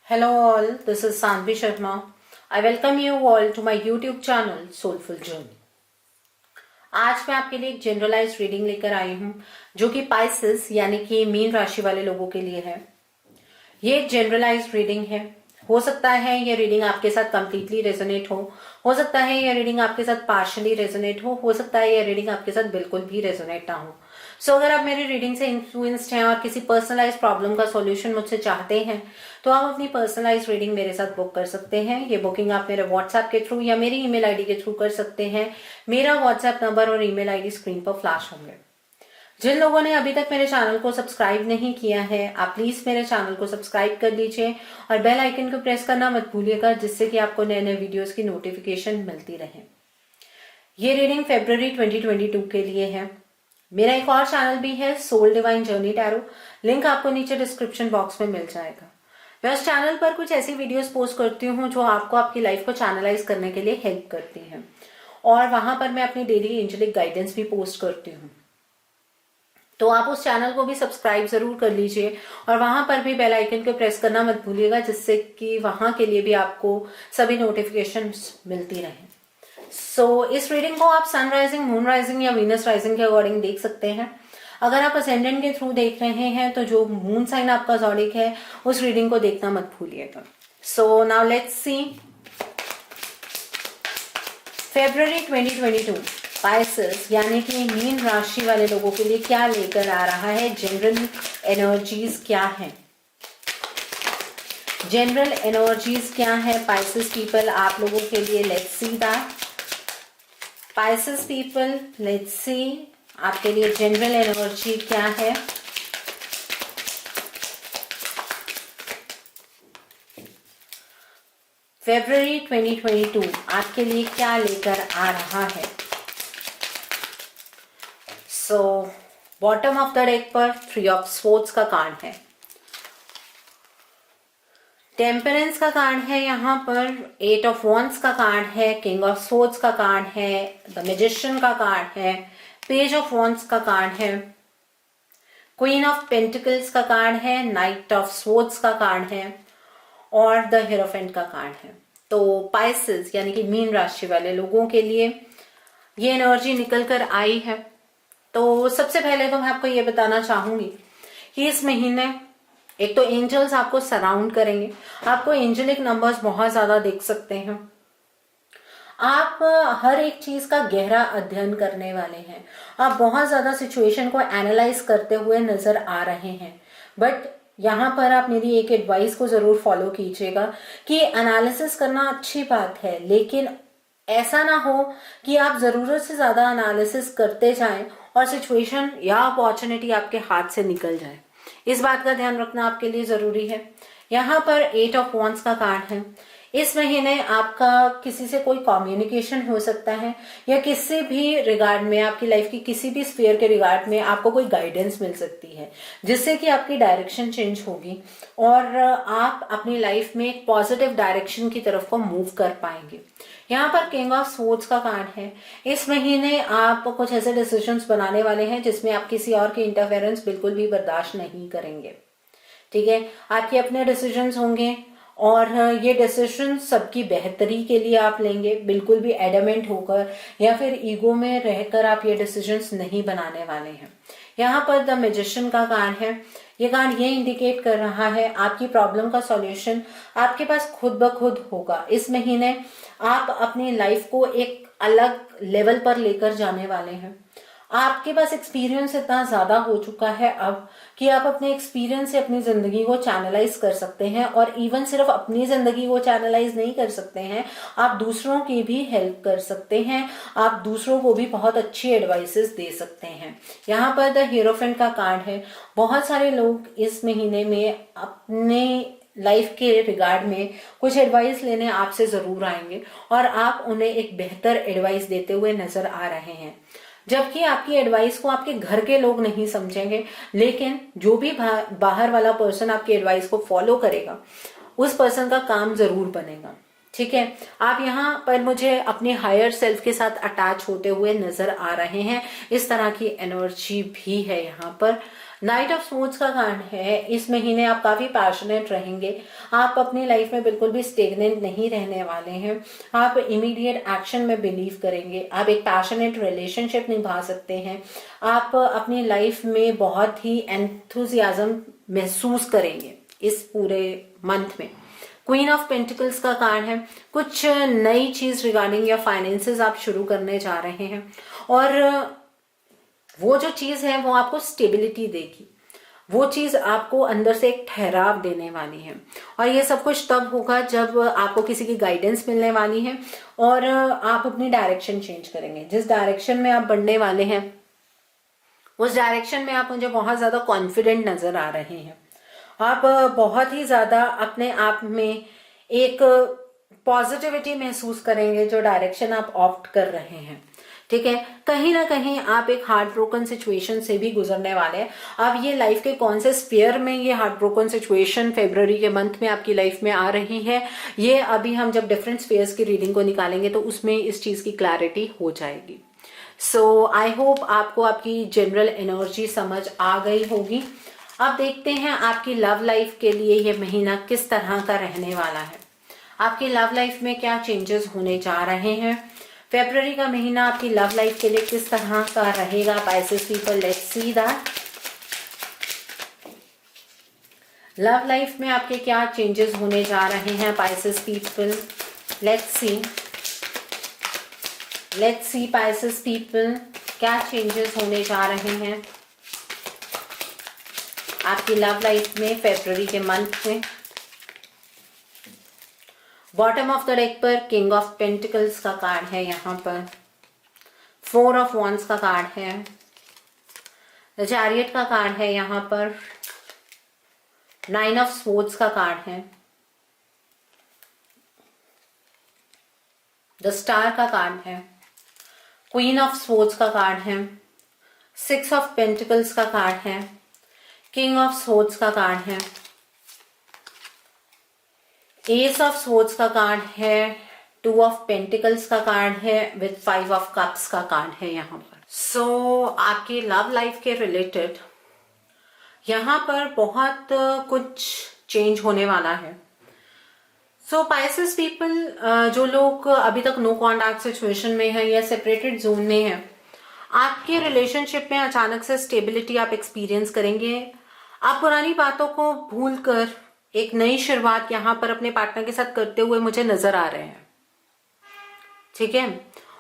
Hello all, this is Sanvi Sharma. I welcome you all to my YouTube channel Soulful Journey. आज मैं आपके लिए एक generalise reading लेकर आई हूँ जो कि पाइसेस यानी कि मीन राशि वाले लोगों के लिए है। ये एक जनरलाइज रीडिंग है। हो सकता है ये रीडिंग आपके साथ कंप्लीटली रेजोनेट हो सकता है ये रीडिंग आपके साथ पार्शली रेजोनेट हो सकता है ये रीडिंग आपके साथ बिल्कुल भी रेजोनेट ना हो। सो अगर आप मेरी रीडिंग से इन्फ्लुएंस्ड हैं और किसी पर्सनलाइज प्रॉब्लम का सॉल्यूशन मुझसे चाहते हैं तो आप अपनी पर्सनलाइज रीडिंग मेरे साथ बुक कर सकते हैं। ये बुकिंग आप मेरे व्हाट्सएप के थ्रू या मेरी ईमेल आईडी के थ्रू कर सकते हैं। मेरा व्हाट्सएप नंबर और ईमेल आईडी स्क्रीन पर फ्लैश होंगे। जिन लोगों ने अभी तक मेरे चैनल को सब्सक्राइब नहीं किया है आप प्लीज मेरे चैनल को सब्सक्राइब कर लीजिए और बेल आइकन को प्रेस करना मत भूलिएगा, जिससे कि आपको नए नए वीडियोस की नोटिफिकेशन मिलती रहे। ये रीडिंग फरवरी 2022 के लिए है। मेरा एक और चैनल भी है soul divine journey tarot, link आपको नीचे डिस्क्रिप्शन बॉक्स में मिल जाएगा। मैं उस चैनल पर कुछ ऐसी वीडियोस पोस्ट करती हूँ जो आपको आपकी लाइफ को चैनलाइज करने के लिए हेल्प करती हैं और वहां पर मैं अपनी डेली एंजेलिक गाइडेंस भी पोस्ट करती हूँ। तो आप उस चैनल को भी सब्सक्राइब जरूर कर लीजिए और वहां पर भी बेल आइकन को प्रेस करना मत भूलिएगा, जिससे कि वहां के लिए भी आपको सभी नोटिफिकेशंस मिलती रहें। सो इस रीडिंग को आप सन राइजिंग, मून राइजिंग या वीनस राइजिंग के अकॉर्डिंग देख सकते हैं। अगर आप असेंडेंट के थ्रू देख रहे हैं तो जो मून साइन आपका ज़ोडिक है उस रीडिंग को देखना मत भूलिएगा। So now let's see February 2022 Pisces यानी कि मीन राशि वाले लोगों के लिए क्या लेकर आ रहा है। जनरल एनर्जीज क्या है, जनरल एनर्जीज क्या है पाइसेस पीपल आप लोगों के लिए। Let's see that Pisces people, let's सी आपके लिए जनरल एनर्जी क्या है। फरवरी 2022 आपके लिए क्या लेकर आ रहा है। So bottom of the deck पर 3 ऑफ स्वॉर्ड्स का कार्ड है, टेम्परेंस का कार्ड है, यहाँ पर 8 ऑफ वॉन्ड्स का कार्ड है, किंग ऑफ स्वॉर्ड्स का कार्ड है, द मैजिशियन का कार्ड है, पेज ऑफ वॉन्ड्स का कार्ड है, क्वीन ऑफ पेंटिकल्स का कार्ड है, नाइट ऑफ स्वॉर्ड्स का कार्ड है और द हिरोफेंट का कार्ड है। तो पाइसेस यानी कि मीन राशि वाले लोगों के लिए ये एनर्जी निकल कर आई है। तो सबसे पहले तो मैं आपको ये बताना चाहूंगी कि इस महीने एक तो एंजल्स आपको सराउंड करेंगे, आपको एंजेलिक नंबर्स बहुत ज्यादा देख सकते हैं। आप हर एक चीज का गहरा अध्ययन करने वाले हैं, आप बहुत ज्यादा सिचुएशन को एनालाइज करते हुए नजर आ रहे हैं। बट यहाँ पर आप मेरी एक एडवाइस को जरूर फॉलो कीजिएगा कि एनालिसिस करना अच्छी बात है, लेकिन ऐसा ना हो कि आप जरूरत से ज्यादा एनालिसिस करते जाएं और सिचुएशन या अपॉर्चुनिटी आपके हाथ से निकल जाए। इस बात का ध्यान रखना आपके लिए जरूरी है। यहाँ पर 8 ऑफ वॉन्ड्स का कार्ड है। इस महीने आपका किसी से कोई कम्युनिकेशन हो सकता है या किसी भी रिगार्ड में, आपकी लाइफ की किसी भी स्फीयर के रिगार्ड में आपको कोई गाइडेंस मिल सकती है, जिससे कि आपकी डायरेक्शन चेंज होगी और आप अपनी लाइफ में एक पॉजिटिव डायरेक्शन की तरफ को मूव कर पाएंगे। यहाँ पर किंग ऑफ स्वॉर्ड्स का कार्ड है। इस महीने आप कुछ ऐसे डिसीजंस बनाने वाले हैं जिसमें आप किसी और की इंटरफेरेंस बिल्कुल भी बर्दाश्त नहीं करेंगे। ठीक है, आपके अपने डिसीजंस होंगे और ये डिसीजन सबकी बेहतरी के लिए आप लेंगे, बिल्कुल भी एडमेंट होकर या फिर ईगो में रहकर आप ये डिसीजंस नहीं बनाने वाले हैं। यहाँ पर द मैजिशियन का कार्ड है। ये कार्ड ये इंडिकेट कर रहा है आपकी प्रॉब्लम का सॉल्यूशन आपके पास खुद ब खुद होगा। इस महीने आप अपनी लाइफ को एक अलग लेवल पर लेकर जाने वाले हैं। आपके पास एक्सपीरियंस इतना ज्यादा हो चुका है अब कि आप अपने एक्सपीरियंस से अपनी जिंदगी को चैनलाइज कर सकते हैं और इवन सिर्फ अपनी जिंदगी को चैनलाइज नहीं कर सकते हैं, आप दूसरों की भी हेल्प कर सकते हैं, आप दूसरों को भी बहुत अच्छी एडवाइसेस दे सकते हैं। यहाँ पर द हीरोफेंट का कार्ड है। बहुत सारे लोग इस महीने में अपने लाइफ के रिगार्ड में कुछ एडवाइस लेने आपसे जरूर आएंगे और आप उन्हें एक बेहतर एडवाइस देते हुए नजर आ रहे हैं, जबकि आपकी एडवाइस को आपके घर के लोग नहीं समझेंगे, लेकिन जो भी बाहर वाला पर्सन आपकी एडवाइस को फॉलो करेगा उस पर्सन का काम जरूर बनेगा। ठीक है, आप यहाँ पर मुझे अपने हायर सेल्फ के साथ अटैच होते हुए नजर आ रहे हैं। इस तरह की एनर्जी भी है यहाँ पर। नाइट ऑफ सोर्ड्स का कार्ड है, इस महीने आप काफी पैशनेट रहेंगे, आप अपनी लाइफ में बिल्कुल भी स्टेगनेंट नहीं रहने वाले हैं, आप इमीडिएट एक्शन में बिलीव करेंगे, आप एक पैशनेट रिलेशनशिप निभा सकते हैं, आप अपनी लाइफ में बहुत ही एंथुजियाज्म महसूस करेंगे इस पूरे मंथ में। क्वीन ऑफ पेंटिकल्स का कार्ड है, कुछ नई चीज रिगार्डिंग या फाइनेंसेस आप शुरू करने जा रहे हैं और वो जो चीज है वो आपको स्टेबिलिटी देगी, वो चीज आपको अंदर से एक ठहराव देने वाली है और ये सब कुछ तब होगा जब आपको किसी की गाइडेंस मिलने वाली है और आप अपनी डायरेक्शन चेंज करेंगे। जिस डायरेक्शन में आप बढ़ने वाले हैं उस डायरेक्शन में आप मुझे बहुत ज्यादा कॉन्फिडेंट नजर आ रहे हैं, आप बहुत ही ज्यादा अपने आप में एक पॉजिटिविटी महसूस करेंगे जो डायरेक्शन आप ऑप्ट कर रहे हैं। ठीक है, कहीं ना कहीं आप एक हार्ट ब्रोकन सिचुएशन से भी गुजरने वाले हैं। अब ये लाइफ के कौन से स्फीयर में ये हार्ट ब्रोकन सिचुएशन फरवरी के मंथ में आपकी लाइफ में आ रही है, ये अभी हम जब डिफरेंट स्फीयर्स की रीडिंग को निकालेंगे तो उसमें इस चीज की क्लैरिटी हो जाएगी। सो आई होप आपको आपकी जनरल एनर्जी समझ आ गई होगी। अब देखते हैं आपकी लव लाइफ के लिए ये महीना किस तरह का रहने वाला है, आपकी लव लाइफ में क्या चेंजेस होने जा रहे हैं। फरवरी का महीना आपकी लव लाइफ के लिए किस तरह का रहेगा Pisces people, let's see that. Love life में आपके क्या चेंजेस होने जा रहे हैं Pisces people, let's C Pisces people, क्या चेंजेस होने जा रहे हैं आपकी लव लाइफ में फरवरी के मंथ में। बॉटम ऑफ द डेक पर किंग ऑफ पेंटिकल्स का कार्ड है, यहाँ पर 4 ऑफ वॉन्ड्स का कार्ड है, द चैरियट का कार्ड है, यहाँ पर 9 ऑफ स्वॉर्ड्स का कार्ड है, द स्टार का कार्ड है, क्वीन ऑफ स्वॉर्ड्स का कार्ड है, 6 ऑफ पेंटिकल्स का कार्ड है, किंग ऑफ स्वॉर्ड्स का कार्ड है, एस ऑफ स्वॉर्ड्स का कार्ड है, 2 ऑफ पेंटिकल्स का कार्ड है विद 5 ऑफ कप्स का कार्ड है यहाँ पर। सो आपकी लव लाइफ के रिलेटेड यहाँ पर बहुत कुछ चेंज होने वाला है। सो पाइसेस पीपल, जो लोग अभी तक नो कॉन्टैक्ट सिचुएशन में है या सेपरेटेड जोन में है, आपके रिलेशनशिप में अचानक से स्टेबिलिटी आप एक्सपीरियंस करेंगे। आप पुरानी बातों को भूलकर एक नई शुरुआत यहाँ पर अपने पार्टनर के साथ करते हुए मुझे नजर आ रहे हैं। ठीक है,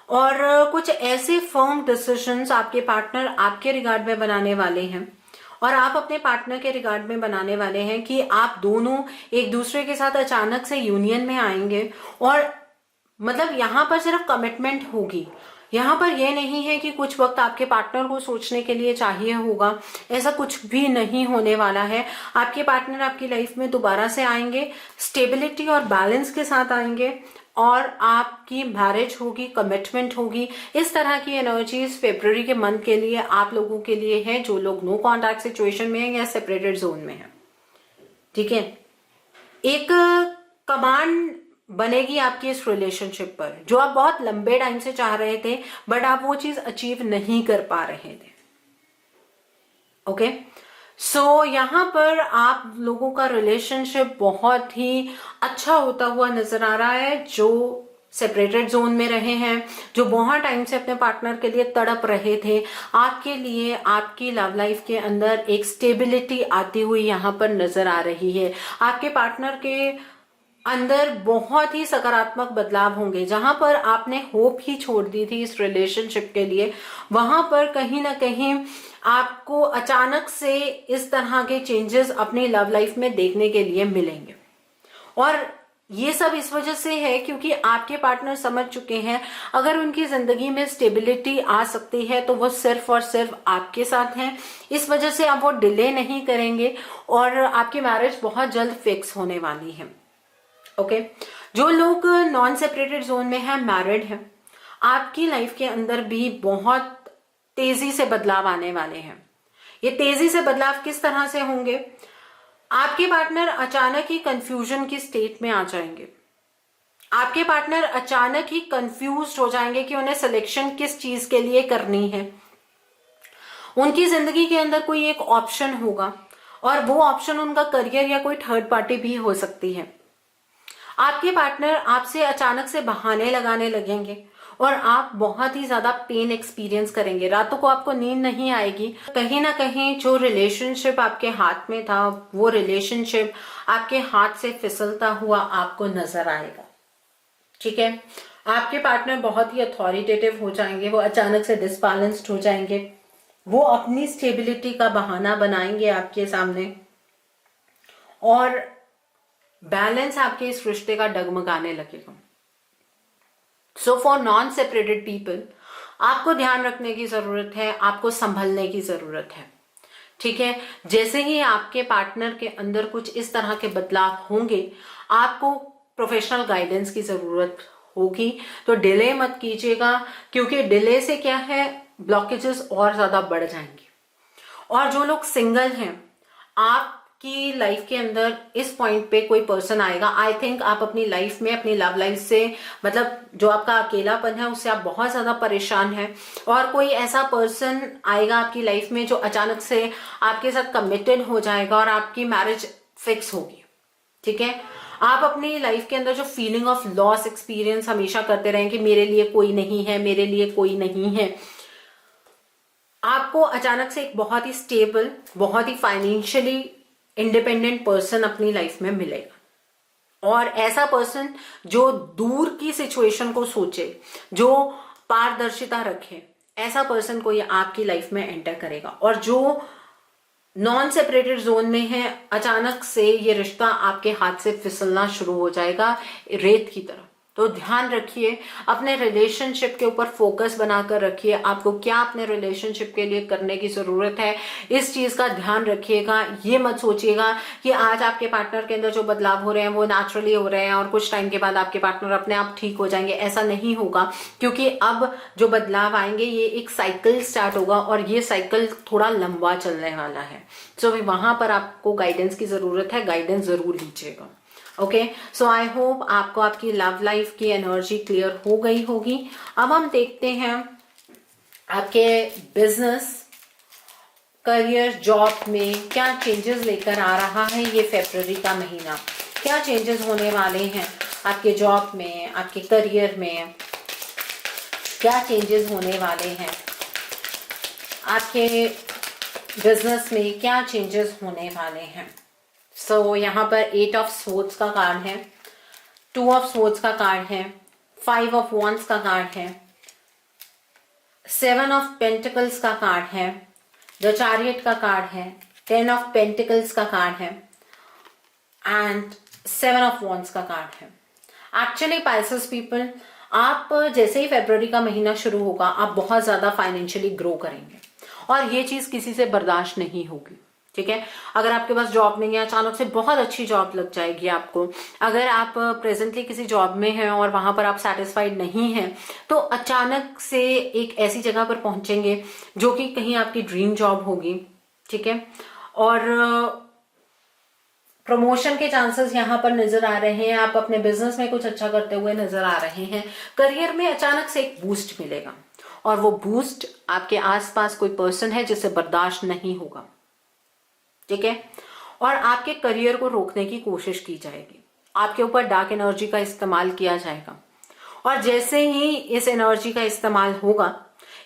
और कुछ ऐसे फर्म डिसीजंस आपके पार्टनर आपके रिगार्ड में बनाने वाले हैं और आप अपने पार्टनर के रिगार्ड में बनाने वाले हैं कि आप दोनों एक दूसरे के साथ अचानक से यूनियन में आएंगे और मतलब यहाँ पर सिर्फ कमिटमेंट होगी। यहाँ पर यह नहीं है कि कुछ वक्त आपके पार्टनर को सोचने के लिए चाहिए होगा, ऐसा कुछ भी नहीं होने वाला है। आपके पार्टनर आपकी लाइफ में दोबारा से आएंगे, स्टेबिलिटी और बैलेंस के साथ आएंगे और आपकी मैरिज होगी, कमिटमेंट होगी। इस तरह की एनर्जीज फरवरी के मंथ के लिए आप लोगों के लिए है जो लोग नो कॉन्टैक्ट सिचुएशन में है या सेपरेटेड जोन में है। ठीक है, एक कमांड बनेगी आपकी इस रिलेशनशिप पर जो आप बहुत लंबे टाइम से चाह रहे थे बट आप वो चीज अचीव नहीं कर पा रहे थे। ओके, सो यहाँ पर आप लोगों का रिलेशनशिप बहुत ही अच्छा होता हुआ नजर आ रहा है। जो सेपरेटेड जोन में रहे हैं, जो बहुत टाइम से अपने पार्टनर के लिए तड़प रहे थे, आपके लिए आपकी लव लाइफ के अंदर एक स्टेबिलिटी आती हुई यहाँ पर नजर आ रही है। आपके पार्टनर के अंदर बहुत ही सकारात्मक बदलाव होंगे। जहां पर आपने होप ही छोड़ दी थी इस रिलेशनशिप के लिए, वहां पर कहीं ना कहीं आपको अचानक से इस तरह के चेंजेस अपनी लव लाइफ में देखने के लिए मिलेंगे और ये सब इस वजह से है क्योंकि आपके पार्टनर समझ चुके हैं अगर उनकी जिंदगी में स्टेबिलिटी आ सकती है तो वो सिर्फ और सिर्फ आपके साथ हैं। इस वजह से आप वो डिले नहीं करेंगे और आपकी मैरिज बहुत जल्द फिक्स होने वाली है। ओके, जो लोग नॉन सेपरेटेड जोन में है, मैरिड है, आपकी लाइफ के अंदर भी बहुत तेजी से बदलाव आने वाले हैं। ये तेजी से बदलाव किस तरह से होंगे? आपके पार्टनर अचानक ही कंफ्यूजन की स्टेट में आ जाएंगे। आपके पार्टनर अचानक ही कंफ्यूज हो जाएंगे कि उन्हें सिलेक्शन किस चीज के लिए करनी है उनकी जिंदगी के अंदर कोई एक ऑप्शन होगा और वो ऑप्शन उनका करियर या कोई थर्ड पार्टी भी हो सकती है। आपके पार्टनर आपसे अचानक से बहाने लगाने लगेंगे और आप बहुत ही ज्यादा पेन एक्सपीरियंस करेंगे। रातों को आपको नींद नहीं आएगी। कहीं ना कहीं जो रिलेशनशिप आपके हाथ में था वो रिलेशनशिप आपके हाथ से फिसलता हुआ आपको नजर आएगा। ठीक है, आपके पार्टनर बहुत ही अथॉरिटेटिव हो जाएंगे, वो अचानक से डिसबैलेंस्ड हो जाएंगे, वो अपनी स्टेबिलिटी का बहाना बनाएंगे आपके सामने और बैलेंस आपके इस रिश्ते का डगमगाने लगेगा। So for non separated people आपको ध्यान रखने की जरूरत है, आपको संभलने की जरूरत है। ठीक है, जैसे ही आपके पार्टनर के अंदर कुछ इस तरह के बदलाव होंगे आपको प्रोफेशनल गाइडेंस की जरूरत होगी। तो डिले मत कीजिएगा, क्योंकि डिले से क्या है, ब्लॉकेजेस और ज्यादा बढ़ जाएंगे। और जो लोग सिंगल हैं, आपकी लाइफ के अंदर इस पॉइंट पे कोई पर्सन आएगा। आई थिंक आप अपनी लाइफ में, अपनी लव लाइफ से, मतलब जो आपका अकेलापन है उससे आप बहुत ज्यादा परेशान हैं और कोई ऐसा पर्सन आएगा आपकी लाइफ में जो अचानक से आपके साथ कमिटेड हो जाएगा और आपकी मैरिज फिक्स होगी। ठीक है, आप अपनी लाइफ के अंदर जो फीलिंग ऑफ लॉस एक्सपीरियंस हमेशा करते रहें कि मेरे लिए कोई नहीं है, मेरे लिए कोई नहीं है, आपको अचानक से एक बहुत ही स्टेबल, बहुत ही फाइनेंशियली इंडिपेंडेंट पर्सन अपनी लाइफ में मिलेगा। और ऐसा पर्सन जो दूर की सिचुएशन को सोचे, जो पारदर्शिता रखे, ऐसा पर्सन कोई आपकी लाइफ में एंटर करेगा। और जो नॉन सेपरेटेड जोन में है, अचानक से ये रिश्ता आपके हाथ से फिसलना शुरू हो जाएगा रेत की तरह। तो ध्यान रखिए, अपने रिलेशनशिप के ऊपर फोकस बनाकर रखिए। आपको क्या अपने रिलेशनशिप के लिए करने की जरूरत है, इस चीज का ध्यान रखिएगा। ये मत सोचिएगा कि आज आपके पार्टनर के अंदर जो बदलाव हो रहे हैं वो नेचुरली हो रहे हैं और कुछ टाइम के बाद आपके पार्टनर अपने आप ठीक हो जाएंगे। ऐसा नहीं होगा, क्योंकि अब जो बदलाव आएंगे ये एक साइकिल स्टार्ट होगा और ये साइकिल थोड़ा लंबा चलने वाला है। सो वहां पर आपको गाइडेंस की जरूरत है, गाइडेंस जरूर लीजिएगा। ओके, सो आई होप आपको आपकी लव लाइफ की एनर्जी क्लियर हो गई होगी। अब हम देखते हैं आपके बिजनेस, करियर, जॉब में क्या चेंजेस लेकर आ रहा है ये फरवरी का महीना। क्या चेंजेस होने वाले हैं आपके जॉब में, आपके करियर में, क्या चेंजेस होने वाले हैं आपके बिजनेस में, क्या चेंजेस होने वाले हैं। सो यहाँ पर 8 ऑफ स्वॉर्ड्स का कार्ड है, 2 ऑफ स्वॉर्ड्स का कार्ड है, 5 ऑफ वॉन्ड्स का कार्ड है, 7 ऑफ पेंटिकल्स का कार्ड है, द चैरियट का कार्ड है, 10 ऑफ पेंटिकल्स का कार्ड है एंड 7 ऑफ वॉन्ड्स का कार्ड है। एक्चुअली पाइसेस पीपल, आप जैसे ही फरवरी का महीना शुरू होगा आप बहुत ज्यादा फाइनेंशियली ग्रो करेंगे और ये चीज किसी से बर्दाश्त नहीं होगी। ठीक है, अगर आपके पास जॉब नहीं है, अचानक से बहुत अच्छी जॉब लग जाएगी आपको। अगर आप प्रेजेंटली किसी जॉब में हैं और वहां पर आप सेटिस्फाइड नहीं हैं, तो अचानक से एक ऐसी जगह पर पहुंचेंगे जो कि कहीं आपकी ड्रीम जॉब होगी। ठीक है, और प्रमोशन के चांसेस यहाँ पर नजर आ रहे हैं। आप अपने बिजनेस में कुछ अच्छा करते हुए नजर आ रहे हैं। करियर में अचानक से एक बूस्ट मिलेगा और वो बूस्ट आपके आसपास कोई पर्सन है जिससे बर्दाश्त नहीं होगा। ठीक है, और आपके करियर को रोकने की कोशिश की जाएगी, आपके ऊपर डार्क एनर्जी का इस्तेमाल किया जाएगा। और जैसे ही इस एनर्जी का इस्तेमाल होगा,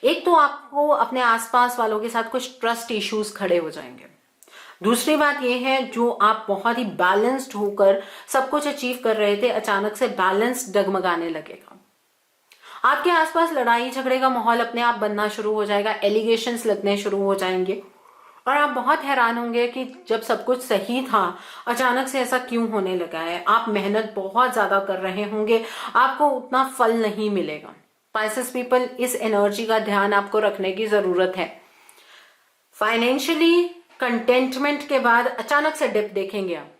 एक तो आपको अपने आसपास वालों के साथ कुछ ट्रस्ट इश्यूज खड़े हो जाएंगे। दूसरी बात यह है, जो आप बहुत ही बैलेंस्ड होकर सब कुछ अचीव कर रहे थे, अचानक से बैलेंस डगमगाने लगेगा। आपके आसपास लड़ाई झगड़े का माहौल अपने आप बनना शुरू हो जाएगा, एलिगेशंस लगने शुरू हो जाएंगे और आप बहुत हैरान होंगे कि जब सब कुछ सही था अचानक से ऐसा क्यों होने लगा है। आप मेहनत बहुत ज्यादा कर रहे होंगे, आपको उतना फल नहीं मिलेगा। पाइसेस पीपल, इस एनर्जी का ध्यान आपको रखने की जरूरत है। फाइनेंशियली कंटेंटमेंट के बाद अचानक से डिप देखेंगे आप,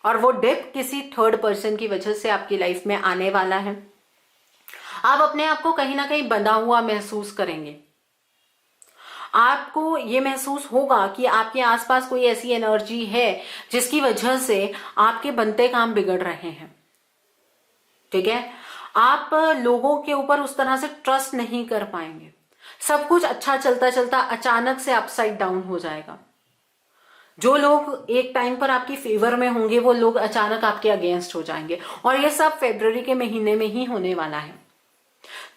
और वो डिप किसी थर्ड पर्सन की वजह से आपकी लाइफ में आने वाला है। आप अपने आप को कहीं ना कहीं बंधा हुआ महसूस करेंगे। आपको ये महसूस होगा कि आपके आसपास कोई ऐसी एनर्जी है जिसकी वजह से आपके बनते काम बिगड़ रहे हैं। ठीक है, आप लोगों के ऊपर उस तरह से ट्रस्ट नहीं कर पाएंगे। सब कुछ अच्छा चलता चलता अचानक से अपसाइड डाउन हो जाएगा। जो लोग एक टाइम पर आपकी फेवर में होंगे वो लोग अचानक आपके अगेंस्ट हो जाएंगे, और ये सब फरवरी के महीने में ही होने वाला है।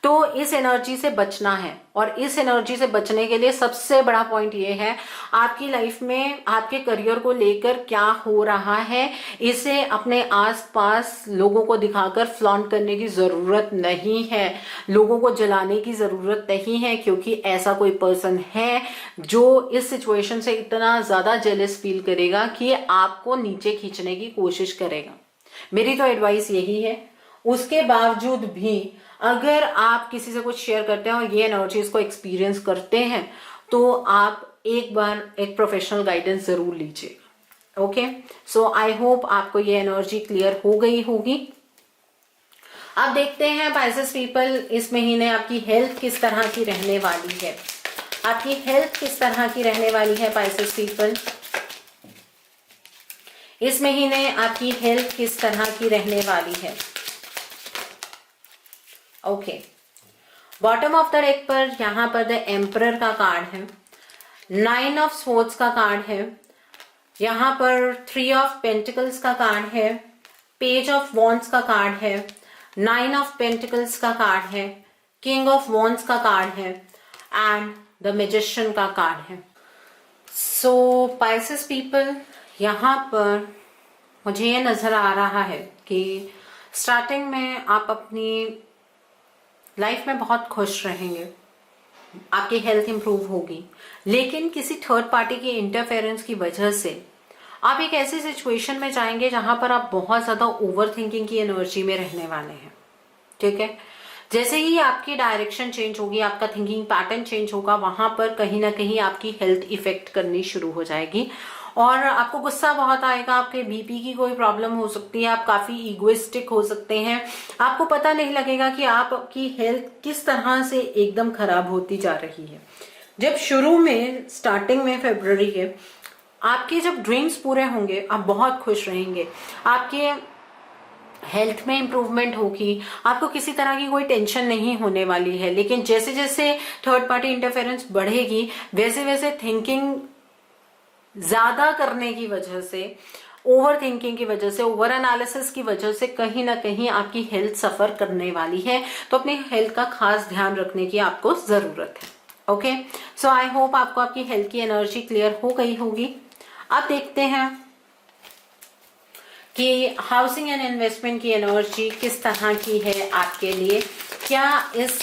तो इस एनर्जी से बचना है, और इस एनर्जी से बचने के लिए सबसे बड़ा पॉइंट ये है, आपकी लाइफ में आपके करियर को लेकर क्या हो रहा है इसे अपने आसपास लोगों को दिखाकर फ्लॉन्ट करने की जरूरत नहीं है, लोगों को जलाने की जरूरत नहीं है, क्योंकि ऐसा कोई पर्सन है जो इस सिचुएशन से इतना ज्यादा जेलस फील करेगा कि आपको नीचे खींचने की कोशिश करेगा। मेरी तो एडवाइस यही है। उसके बावजूद भी अगर आप किसी से कुछ शेयर करते हैं और ये एनर्जीज को एक्सपीरियंस करते हैं तो आप एक बार एक प्रोफेशनल गाइडेंस जरूर लीजिए। ओके, सो आई होप आपको ये एनर्जी क्लियर हो गई होगी। अब देखते हैं पाइसेस पीपल, इस महीने आपकी हेल्थ किस तरह की रहने वाली है। आपकी हेल्थ किस तरह की रहने वाली है पाइसेस पीपल, इस महीने आपकी हेल्थ किस तरह की रहने वाली है। Okay, bottom of the deck पर यहां पर द एम्परर का कार्ड है, 9 ऑफ स्वॉर्ड्स का कार्ड है, यहां पर 3 ऑफ पेंटिकल्स का कार्ड है, पेज ऑफ वॉन्ड्स का कार्ड है, 9 ऑफ पेंटिकल्स का कार्ड है, किंग ऑफ वॉन्ड्स का कार्ड है एंड द मैजिशियन का कार्ड है। सो पाइसेस पीपल, यहां पर मुझे ये नजर आ रहा है कि स्टार्टिंग में आप अपनी लाइफ में बहुत खुश रहेंगे, आपकी हेल्थ इंप्रूव होगी, लेकिन किसी थर्ड पार्टी की इंटरफेरेंस की वजह से आप एक ऐसी सिचुएशन में जाएंगे जहां पर आप बहुत ज्यादा ओवर थिंकिंग की एनर्जी में रहने वाले हैं। ठीक है, जैसे ही आपकी डायरेक्शन चेंज होगी, आपका थिंकिंग पैटर्न चेंज होगा, वहां पर कहीं ना कहीं आपकी हेल्थ इफेक्ट करनी शुरू हो जाएगी और आपको गुस्सा बहुत आएगा, आपके बीपी की कोई प्रॉब्लम हो सकती है, आप काफी इगोइस्टिक हो सकते हैं, आपको पता नहीं लगेगा कि आपकी हेल्थ किस तरह से एकदम खराब होती जा रही है। जब शुरू में स्टार्टिंग में फरवरी के आपके जब ड्रीम्स पूरे होंगे, आप बहुत खुश रहेंगे, आपके हेल्थ में इंप्रूवमेंट होगी, आपको किसी तरह की कोई टेंशन नहीं होने वाली है। लेकिन जैसे जैसे थर्ड पार्टी इंटरफेरेंस बढ़ेगी, वैसे वैसे थिंकिंग ज्यादा करने की वजह से, ओवर थिंकिंग की वजह से, ओवर एनालिसिस की वजह से कहीं ना कहीं आपकी हेल्थ सफर करने वाली है। तो अपनी हेल्थ का खास ध्यान रखने की आपको जरूरत है। ओके, सो आई होप आपको आपकी हेल्थ की एनर्जी क्लियर हो गई होगी। अब देखते हैं कि हाउसिंग एंड इन्वेस्टमेंट की एनर्जी किस तरह की है आपके लिए। क्या इस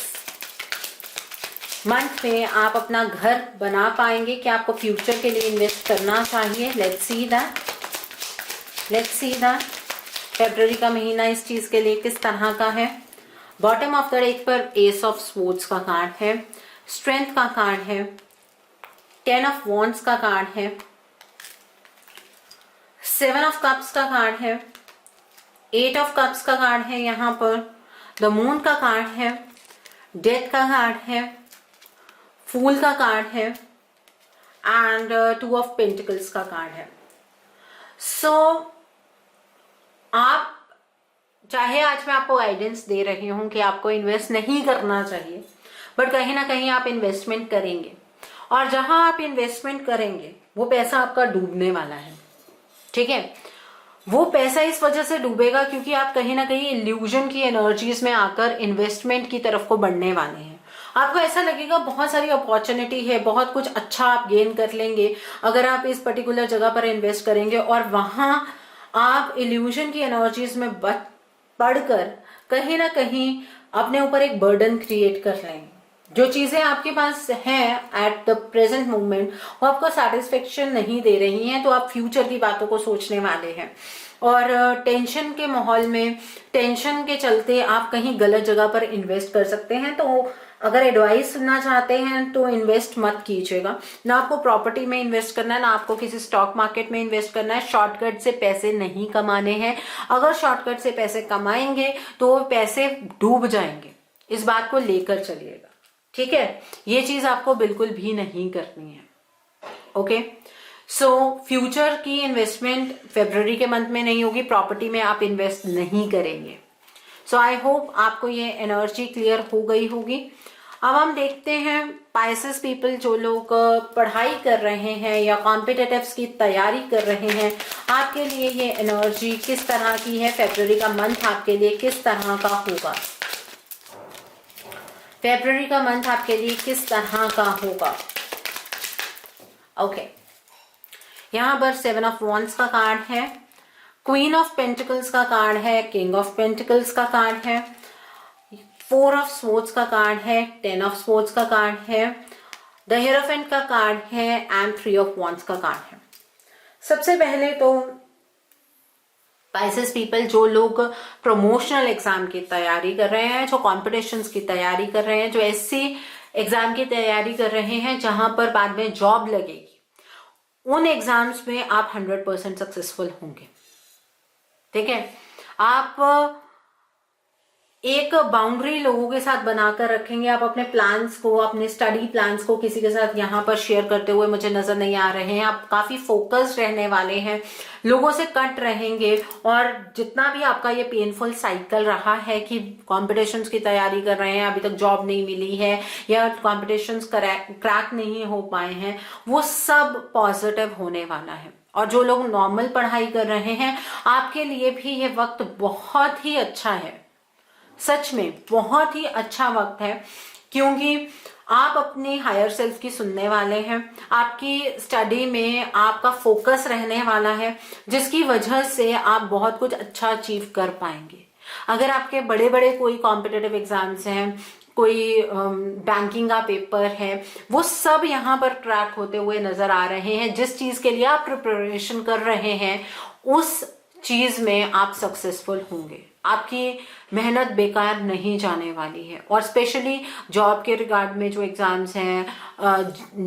मंथ में आप अपना घर बना पाएंगे? क्या आपको फ्यूचर के लिए इन्वेस्ट करना चाहिए? लेट्स सी दैट फरवरी का महीना इस चीज के लिए किस तरह का है। बॉटम ऑफ द डेक पर एस ऑफ स्वॉर्ड्स का कार्ड है, स्ट्रेंथ का कार्ड है, 10 ऑफ वॉन्ड्स का कार्ड है, 7 ऑफ कप्स का कार्ड है, 8 ऑफ कप्स का कार्ड है, यहां पर द मून का कार्ड है, डेथ का कार्ड है, फूल का कार्ड है एंड 2 ऑफ पेंटिकल्स का कार्ड है। सो आप चाहे आज मैं आपको गाइडेंस दे रही हूं कि आपको इन्वेस्ट नहीं करना चाहिए, बट कहीं ना कहीं आप इन्वेस्टमेंट करेंगे, और जहां आप इन्वेस्टमेंट करेंगे वो पैसा आपका डूबने वाला है। ठीक है, वो पैसा इस वजह से डूबेगा क्योंकि आप कहीं ना कहीं इल्यूजन की एनर्जीज में आकर इन्वेस्टमेंट की तरफ को बढ़ने वाले हैं। आपको ऐसा लगेगा बहुत सारी अपॉर्चुनिटी है, बहुत कुछ अच्छा आप गेन कर लेंगे अगर आप इस पर्टिकुलर जगह पर इन्वेस्ट करेंगे, और वहां आप इल्यूजन की एनर्जीज में पढ़कर कहीं ना कहीं अपने ऊपर एक बर्डन क्रिएट कर लेंगे। जो चीजें आपके पास हैं एट द प्रेजेंट मोमेंट वो आपको सेटिस्फेक्शन नहीं दे रही हैं, तो आप फ्यूचर की बातों को सोचने वाले हैं, और टेंशन के माहौल में, टेंशन के चलते आप कहीं गलत जगह पर इन्वेस्ट कर सकते हैं। तो अगर एडवाइस सुनना चाहते हैं तो इन्वेस्ट मत कीजिएगा। ना आपको प्रॉपर्टी में इन्वेस्ट करना है, ना आपको किसी स्टॉक मार्केट में इन्वेस्ट करना है। शॉर्टकट से पैसे नहीं कमाने हैं। अगर शॉर्टकट से पैसे कमाएंगे तो वो पैसे डूब जाएंगे, इस बात को लेकर चलिएगा। ठीक है, ये चीज आपको बिल्कुल भी नहीं करनी है। ओके, सो फ्यूचर की इन्वेस्टमेंट फरवरी के मंथ में नहीं होगी, प्रॉपर्टी में आप इन्वेस्ट नहीं करेंगे। सो आई होप आपको ये एनर्जी क्लियर हो गई होगी। अब हम देखते हैं पाइसेस पीपल, जो लोग पढ़ाई कर रहे हैं या कॉम्पिटिटिव्स की तैयारी कर रहे हैं, आपके लिए ये एनर्जी किस तरह की है, फरवरी का मंथ आपके लिए किस तरह का होगा, फरवरी का मंथ आपके लिए किस तरह का होगा। ओके, यहाँ पर 7 ऑफ वॉन्ड्स का कार्ड है, क्वीन ऑफ पेंटिकल्स का कार्ड है, किंग ऑफ पेंटिकल्स का कार्ड है, 4 ऑफ स्वॉर्ड्स का कार्ड है, 10 ऑफ स्वॉर्ड्स का कार्ड है, द हिएरोफेंट का कार्ड है एंड 3 ऑफ वॉन्ड्स का कार्ड है। सबसे पहले तो पाइसेस पीपल, जो लोग प्रमोशनल एग्जाम की तैयारी कर रहे हैं, जो कॉम्पिटिशन्स की तैयारी कर रहे हैं, जो एससी एग्जाम की तैयारी कर रहे हैं जहां पर बाद में जॉब लगेगी, उन एग्जाम्स में आप 100% सक्सेसफुल होंगे। ठीक है, आप एक बाउंड्री लोगों के साथ बनाकर रखेंगे। आप अपने प्लान्स को, अपने स्टडी प्लान्स को किसी के साथ यहाँ पर शेयर करते हुए मुझे नजर नहीं आ रहे हैं। आप काफी फोकस्ड रहने वाले हैं, लोगों से कट रहेंगे, और जितना भी आपका ये पेनफुल साइकिल रहा है कि कॉम्पिटिशन्स की तैयारी कर रहे हैं, अभी तक जॉब नहीं मिली है या कॉम्पिटिशन्स क्रैक नहीं हो पाए हैं, वो सब पॉजिटिव होने वाला है। और जो लोग नॉर्मल पढ़ाई कर रहे हैं, आपके लिए भी ये वक्त बहुत ही अच्छा है, सच में बहुत ही अच्छा वक्त है, क्योंकि आप अपने हायर सेल्फ की सुनने वाले हैं, आपकी स्टडी में आपका फोकस रहने वाला है, जिसकी वजह से आप बहुत कुछ अच्छा अचीव कर पाएंगे। अगर आपके बड़े बड़े कोई कॉम्पिटिटिव एग्जाम्स हैं, कोई बैंकिंग का पेपर है, वो सब यहाँ पर क्रैक होते हुए नजर आ रहे हैं। जिस चीज के लिए आप प्रिपरेशन कर रहे हैं, उस चीज में आप सक्सेसफुल होंगे, आपकी मेहनत बेकार नहीं जाने वाली है। और स्पेशली जॉब के रिगार्ड में जो एग्जाम्स हैं,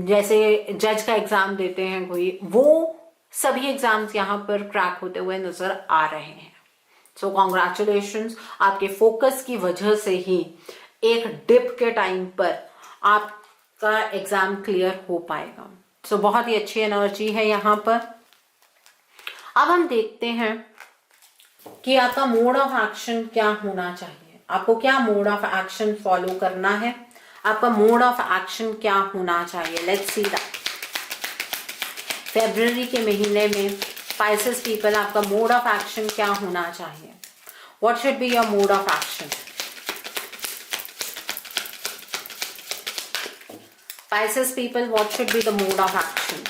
जैसे जज का एग्जाम देते हैं कोई, वो सभी एग्जाम्स यहाँ पर क्रैक होते हुए नजर आ रहे हैं। सो कॉन्ग्रेचुलेशंस, आपके फोकस की वजह से ही एक डिप के टाइम पर आपका एग्जाम क्लियर हो पाएगा। सो बहुत ही अच्छी एनर्जी है यहाँ पर। अब हम देखते हैं कि आपका मोड ऑफ एक्शन क्या होना चाहिए, आपको क्या मोड ऑफ एक्शन फॉलो करना है, आपका मोड ऑफ एक्शन क्या होना चाहिए। Let's see that. फरवरी के महीने में पाइसेस पीपल, आपका मोड ऑफ एक्शन क्या होना चाहिए, what should be your mode of action. Pisces people, what should be the mode of action,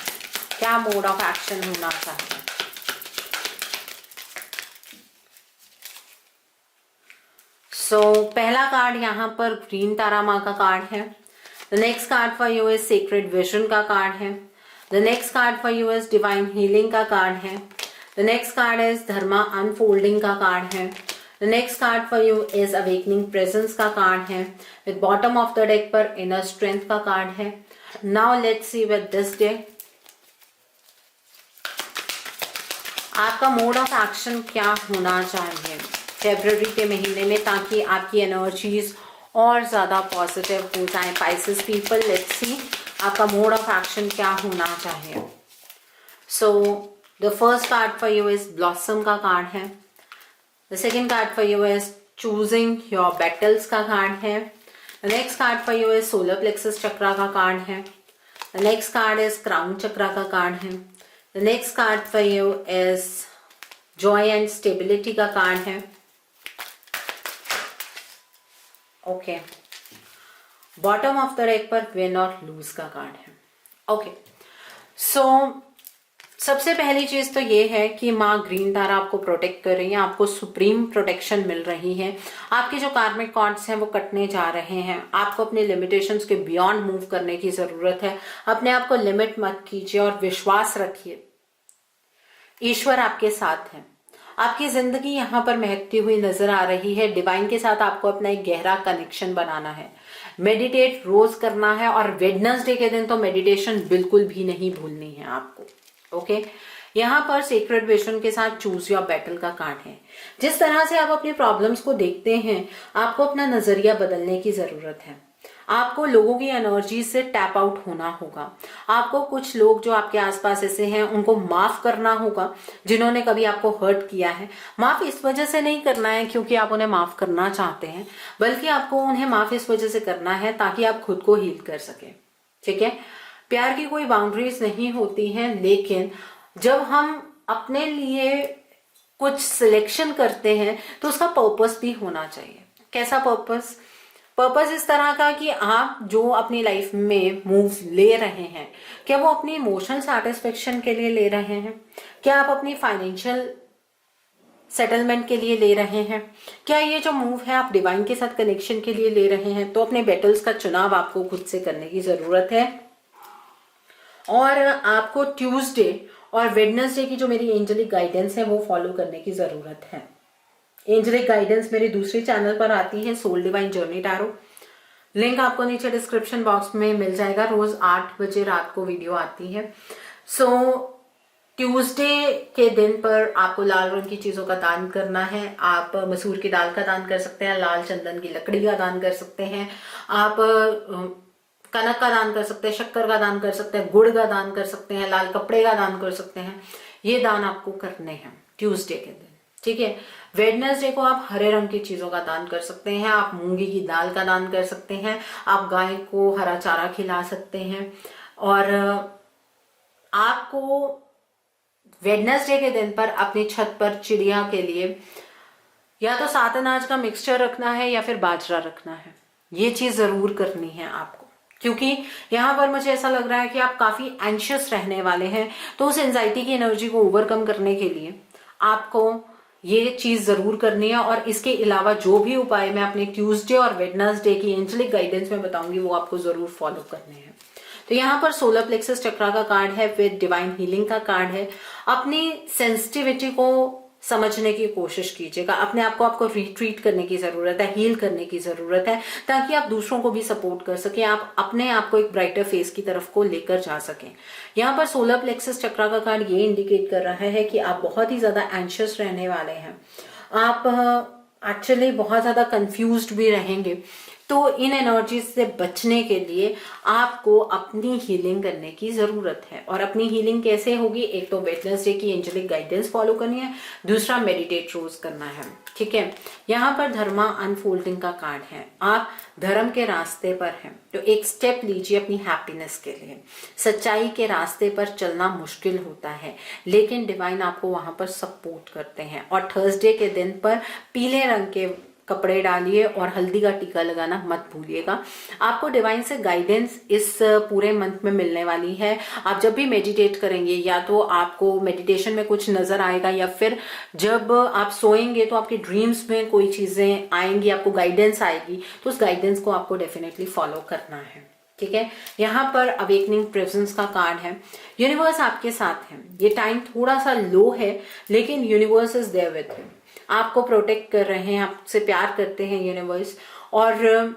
क्या मोड ऑफ एक्शन होना चाहिए। पहला कार्ड यहाँ पर ग्रीन तारा माँ का कार्ड है। The next card for you is secret vision का कार्ड है। The next card for you is divine healing का कार्ड है। The next card is Dharma unfolding का कार्ड है। The next card for you is awakening presence का card है। With bottom of the deck पर inner strength का card है। Now let's see with this day आपका mode of action क्या होना चाहिए फरवरी के महीने में, ताकि आपकी एनर्जीज और ज्यादा पॉजिटिव हो जाए। पाइसेस पीपल, लेट्स सी आपका मोड ऑफ एक्शन क्या होना चाहिए। So the first card for you is blossom का कार्ड है। The second card for you is choosing your battles का कार्ड है। The next card for you is solar plexus chakra का card है। The next card is crown chakra का card है। The next card for you is joy and stability का card है। Okay, bottom of the deck पर win और lose का card है। ओके, सो सबसे पहली चीज तो ये है कि माँ ग्रीन तारा आपको प्रोटेक्ट कर रही है, आपको सुप्रीम प्रोटेक्शन मिल रही है। आपके जो कार्मिक कॉर्ड्स हैं वो कटने जा रहे हैं। आपको अपने लिमिटेशंस के बियॉन्ड मूव करने की जरूरत है। अपने आप को लिमिट मत कीजिए और विश्वास रखिए, ईश्वर आपके साथ है। आपकी जिंदगी यहाँ पर महकती हुई नजर आ रही है। डिवाइन के साथ आपको अपना एक गहरा कनेक्शन बनाना है। मेडिटेट रोज करना है, और वेडनेसडे के दिन तो मेडिटेशन बिल्कुल भी नहीं भूलनी है आपको। ओके, यहाँ पर सीक्रेट विजन के साथ चूज योर बैटल का कार्ड है। जिस तरह से आप अपनी प्रॉब्लम्स को देखते हैं, आपको अपना नजरिया बदलने की जरूरत है। आपको लोगों की एनर्जी से टैप आउट होना होगा। आपको कुछ लोग जो आपके आसपास ऐसे हैं उनको माफ करना होगा जिन्होंने कभी आपको हर्ट किया है। माफ इस वजह से नहीं करना है क्योंकि आप उन्हें माफ करना चाहते हैं, बल्कि आपको उन्हें माफ इस वजह से करना है ताकि आप खुद को हील कर सके। ठीक है, प्यार की कोई बाउंड्रीज नहीं होती हैं, लेकिन जब हम अपने लिए कुछ सिलेक्शन करते हैं तो उसका पर्पस भी होना चाहिए। कैसा पर्पस? पर्पस इस तरह का कि आप जो अपनी लाइफ में मूव ले रहे हैं, क्या वो अपनी इमोशनल सेटिस्फेक्शन के लिए ले रहे हैं? क्या आप अपनी फाइनेंशियल सेटलमेंट के लिए ले रहे हैं? क्या ये जो मूव है आप डिवाइन के साथ कनेक्शन के लिए ले रहे हैं? तो अपने बैटल्स का चुनाव आपको खुद से करने की जरूरत है। और आपको ट्यूसडे और वेडनेसडे की जो मेरी एंजलिक गाइडेंस है वो फॉलो करने की जरूरत है। एंजलिक गाइडेंस मेरे दूसरे चैनल पर आती है, soul divine journey tarot. Link आपको नीचे डिस्क्रिप्शन बॉक्स में मिल जाएगा। रोज 8 बजे रात को वीडियो आती है। सो ट्यूसडे के दिन पर आपको लाल रंग की चीजों का दान करना है। आप मसूर की दाल का दान कर सकते हैं, लाल चंदन की लकड़ी का दान कर सकते हैं, आप कनक का दान कर सकते हैं, शक्कर का दान कर सकते हैं, गुड़ का दान कर सकते हैं, लाल कपड़े का दान कर सकते हैं। ये दान आपको करने हैं ट्यूसडे के दिन। ठीक है, वेडनेसडे को आप हरे रंग की चीजों का दान कर सकते हैं। आप मूंगी की दाल का दान कर सकते हैं, आप गाय को हरा चारा खिला सकते हैं। और आपको वेडनेसडे के दिन पर अपनी छत पर चिड़िया के लिए या तो 7 अनाज का मिक्सचर रखना है या फिर बाजरा रखना है। ये चीज जरूर करनी है आपको, क्योंकि यहाँ पर मुझे ऐसा लग रहा है कि आप काफी एंशियस रहने वाले हैं। तो उस एंजाइटी की एनर्जी को ओवरकम करने के लिए आपको ये चीज जरूर करनी है। और इसके अलावा जो भी उपाय मैं अपने ट्यूसडे और वेडनेसडे की एंजलिक गाइडेंस में बताऊंगी वो आपको जरूर फॉलो करने हैं। तो यहाँ पर सोलर प्लेक्सस चक्रा का कार्ड है, फिर डिवाइन हीलिंग का कार्ड है। अपनी सेंसिटिविटी को समझने की कोशिश कीजिएगा। अपने आप को आपको रिट्रीट करने की जरूरत है, हील करने की जरूरत है, ताकि आप दूसरों को भी सपोर्ट कर सकें, आप अपने आप को एक ब्राइटर फेस की तरफ को लेकर जा सकें। यहाँ पर सोलर प्लेक्सस चक्रा का कार्ड ये इंडिकेट कर रहा है कि आप बहुत ही ज्यादा एंशियस रहने वाले हैं। आप एक्चुअली बहुत ज्यादा कंफ्यूज्ड भी रहेंगे। तो इन एनर्जीज से बचने के लिए आपको अपनी हीलिंग करने की जरूरत है। और अपनी हीलिंग कैसे होगी? एक तो वेडनेसडे की एंजलिक गाइडेंस फॉलो करनी है, दूसरा मेडिटेट रोज करना है। ठीक है, यहाँ पर धर्मा अनफोल्डिंग का कार्ड है। आप धर्म के रास्ते पर हैं तो एक स्टेप लीजिए अपनी हैप्पीनेस के लिए। सच्चाई के रास्ते पर चलना मुश्किल होता है, लेकिन डिवाइन आपको वहां पर सपोर्ट करते हैं। और थर्सडे के दिन पर पीले रंग के कपड़े डालिए और हल्दी का टीका लगाना मत भूलिएगा। आपको डिवाइन से गाइडेंस इस पूरे मंथ में मिलने वाली है। आप जब भी मेडिटेट करेंगे या तो आपको मेडिटेशन में कुछ नजर आएगा, या फिर जब आप सोएंगे तो आपके ड्रीम्स में कोई चीजें आएंगी, आपको गाइडेंस आएगी। तो उस गाइडेंस को आपको डेफिनेटली फॉलो करना है। ठीक है, यहाँ पर अवेकनिंग प्रेजेंस का कार्ड है। यूनिवर्स आपके साथ है। ये टाइम थोड़ा सा लो है, लेकिन universe is there with you. आपको प्रोटेक्ट कर रहे हैं, आपसे प्यार करते हैं यूनिवर्स। और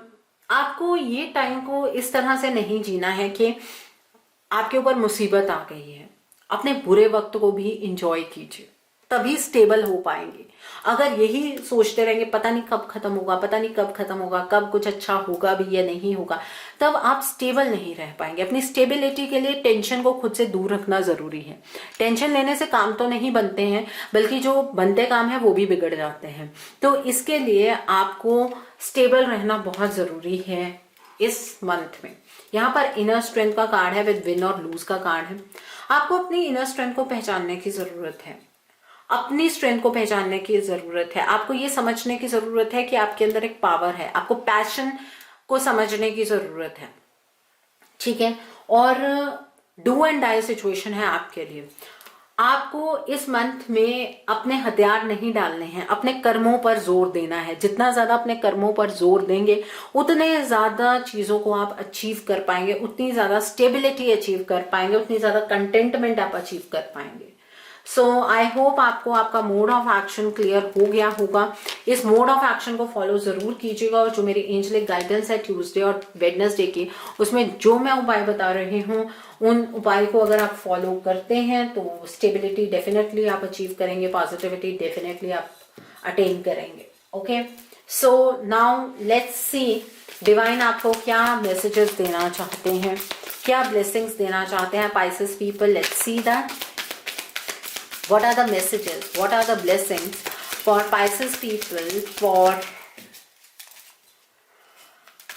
आपको ये टाइम को इस तरह से नहीं जीना है कि आपके ऊपर मुसीबत आ गई है। अपने बुरे वक्त को भी इंजॉय कीजिए, तभी स्टेबल हो पाएंगे। अगर यही सोचते रहेंगे पता नहीं कब खत्म होगा, पता नहीं कब खत्म होगा, कब कुछ अच्छा होगा भी या नहीं होगा, तब आप स्टेबल नहीं रह पाएंगे। अपनी स्टेबिलिटी के लिए टेंशन को खुद से दूर रखना जरूरी है। टेंशन लेने से काम तो नहीं बनते हैं, बल्कि जो बनते काम है वो भी बिगड़ जाते हैं। तो इसके लिए आपको स्टेबल रहना बहुत जरूरी है इस मंथ में। यहाँ पर इनर स्ट्रेंथ का कार्ड है, विद विन और लूज का कार्ड है। आपको अपनी इनर स्ट्रेंथ को पहचानने की जरूरत है। अपनी स्ट्रेंथ को पहचानने की जरूरत है। आपको ये समझने की जरूरत है कि आपके अंदर एक पावर है। आपको पैशन को समझने की जरूरत है। ठीक है, और डू एंड डाई सिचुएशन है आपके लिए। आपको इस मंथ में अपने हथियार नहीं डालने हैं, अपने कर्मों पर जोर देना है। जितना ज्यादा अपने कर्मों पर जोर देंगे उतने ज्यादा चीजों को आप अचीव कर पाएंगे, उतनी ज्यादा स्टेबिलिटी अचीव कर पाएंगे, उतनी ज्यादा कंटेंटमेंट आप अचीव कर पाएंगे। सो आई होप आपको आपका मोड ऑफ एक्शन क्लियर हो गया होगा। इस मोड ऑफ एक्शन को फॉलो जरूर कीजिएगा। और जो मेरी एंजलिक गाइडेंस है ट्यूसडे और वेडनेसडे की, उसमें जो मैं उपाय बता रही हूँ उन उपाय को अगर आप फॉलो करते हैं तो स्टेबिलिटी डेफिनेटली आप अचीव करेंगे, पॉजिटिविटी डेफिनेटली आप अटेन करेंगे। Okay, so now let's see divine आपको क्या मैसेजेस देना चाहते हैं, क्या ब्लेसिंग्स देना चाहते हैं Pisces people? Let's see that. What are the messages, what are the blessings for Pisces people for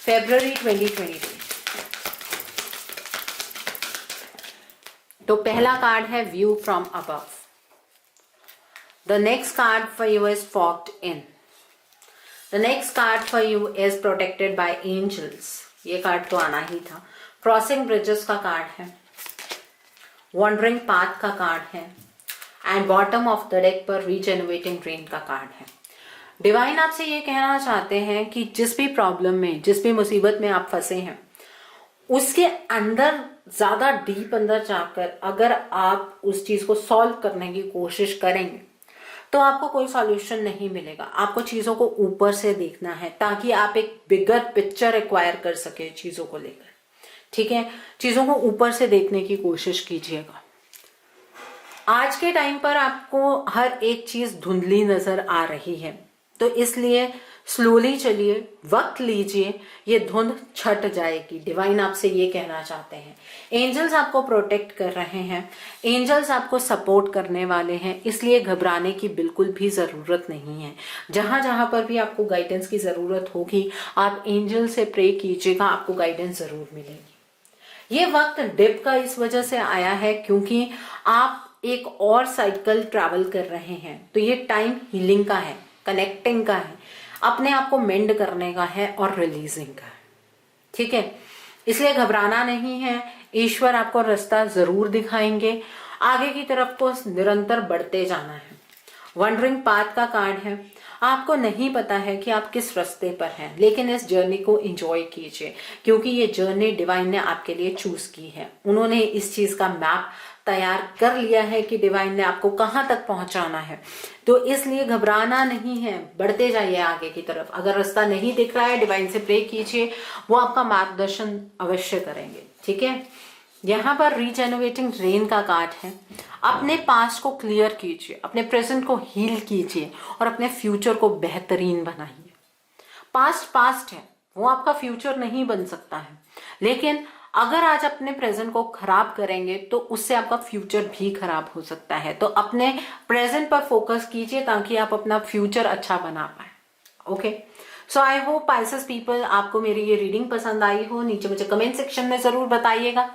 February 2022? तो पहला कार्ड है view from above. The next card for you is fogged in. The next card for you is protected by angels. ये card तो आना ही था. Crossing bridges का card है, वॉन्डरिंग पाथ का कार्ड है, and bottom of the deck पर रीजेनरेटिंग ड्रेन का कार्ड है. डिवाइन आपसे ये कहना चाहते हैं कि जिस भी प्रॉब्लम में, जिस भी मुसीबत में आप फंसे हैं, उसके अंदर ज्यादा डीप अंदर जाकर अगर आप उस चीज को सॉल्व करने की कोशिश करेंगे तो आपको कोई सॉल्यूशन नहीं मिलेगा. आपको चीजों को ऊपर से देखना है ताकि आप एक बिगर पिक्चर एक्वायर कर सके चीजों को लेकर. ठीक है, चीजों को ऊपर से देखने की कोशिश कीजिएगा. आज के टाइम पर आपको हर एक चीज धुंधली नजर आ रही है, तो इसलिए स्लोली चलिए, वक्त लीजिए, ये धुंध छट जाएगी. डिवाइन आपसे ये कहना चाहते हैं. एंजल्स आपको प्रोटेक्ट कर रहे हैं, एंजल्स आपको सपोर्ट करने वाले हैं, इसलिए घबराने की बिल्कुल भी जरूरत नहीं है. जहां जहां पर भी आपको गाइडेंस की जरूरत होगी, आप एंजल से प्रे कीजिएगा, आपको गाइडेंस जरूर मिलेगी. ये वक्त डिप का इस वजह से आया है क्योंकि आप एक और साइकिल ट्रैवल कर रहे हैं. तो ये टाइम हीलिंग का है, कनेक्टिंग का है, अपने आप को मेंड करने का है और रिलीजिंग का है. ठीक है, इसलिए घबराना नहीं है. ईश्वर आपको रास्ता जरूर दिखाएंगे. आगे की तरफ को निरंतर बढ़ते जाना है. वंडरिंग पाथ का कार्ड है. आपको नहीं पता है कि आप किस रास्ते पर हैं, लेकिन इस जर्नी को एंजॉय कीजिए क्योंकि ये जर्नी डिवाइन ने आपके लिए चूज की है. उन्होंने इस चीज का मैप तैयार कर लिया है कि डिवाइन ने आपको कहां तक पहुंचाना है. तो इसलिए घबराना नहीं है, बढ़ते जाइए आगे की तरफ. अगर रास्ता नहीं दिख रहा है, डिवाइन से प्रे कीजिए, वो आपका मार्गदर्शन अवश्य करेंगे. ठीक है, यहाँ पर रीजेनरेटिंग रेन का कार्ड है. अपने पास्ट को क्लियर कीजिए, अपने प्रेजेंट को हील कीजिए और अपने फ्यूचर को बेहतरीन बनाइए. पास्ट पास्ट है, वो आपका फ्यूचर नहीं बन सकता है, लेकिन अगर आज अपने प्रेजेंट को खराब करेंगे तो उससे आपका फ्यूचर भी खराब हो सकता है. तो अपने प्रेजेंट पर फोकस कीजिए ताकि आप अपना फ्यूचर अच्छा बना पाए. Okay, so I hope Pisces people आपको मेरी ये रीडिंग पसंद आई हो. नीचे मुझे कमेंट सेक्शन में जरूर बताइएगा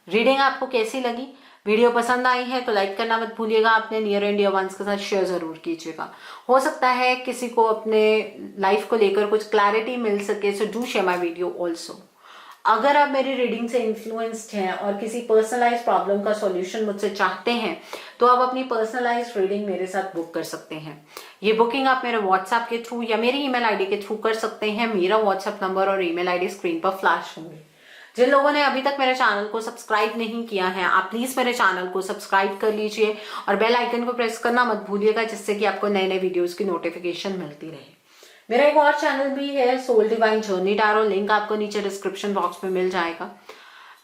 रीडिंग आपको कैसी लगी. वीडियो पसंद आई है तो लाइक करना मत भूलिएगा. अपने नियर एंड डियर वंस के साथ शेयर जरूर कीजिएगा. हो सकता है किसी को अपने लाइफ को लेकर कुछ क्लैरिटी मिल सके, so do share my video also. अगर आप मेरी रीडिंग से इन्फ्लुएंस्ड हैं और किसी पर्सनलाइज प्रॉब्लम का सॉल्यूशन मुझसे चाहते हैं तो आप अपनी पर्सनलाइज रीडिंग मेरे साथ बुक कर सकते हैं. ये बुकिंग आप मेरे व्हाट्सएप के थ्रू या मेरी ईमेल आईडी के थ्रू कर सकते हैं. मेरा व्हाट्सएप नंबर और ईमेल आईडी स्क्रीन पर फ्लैश होंगे. जिन लोगों ने अभी तक मेरे चैनल को सब्सक्राइब नहीं किया है, आप प्लीज मेरे चैनल को सब्सक्राइब कर लीजिए और बेल आइकन को प्रेस करना मत भूलिएगा, जिससे कि आपको नए नए वीडियोस की नोटिफिकेशन मिलती रहे. मेरा एक और चैनल भी है, soul divine journey tarot. Link आपको नीचे डिस्क्रिप्शन बॉक्स में मिल जाएगा.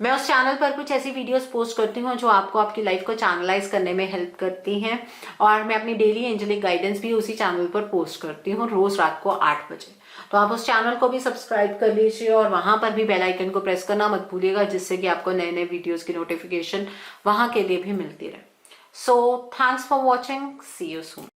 मैं उस चैनल पर कुछ ऐसी वीडियोस पोस्ट करती हूँ जो आपको आपकी लाइफ को चैनलाइज करने में हेल्प करती हैं, और मैं अपनी डेली एंजेलिक गाइडेंस भी उसी चैनल पर पोस्ट करती हूँ रोज रात को 8 बजे. तो आप उस चैनल को भी सब्सक्राइब कर लीजिए और वहां पर भी बेल आइकन को प्रेस करना मत भूलिएगा, जिससे कि आपको नए नए वीडियोस की नोटिफिकेशन वहां के लिए भी मिलती रहे. So thanks for watching, see you soon.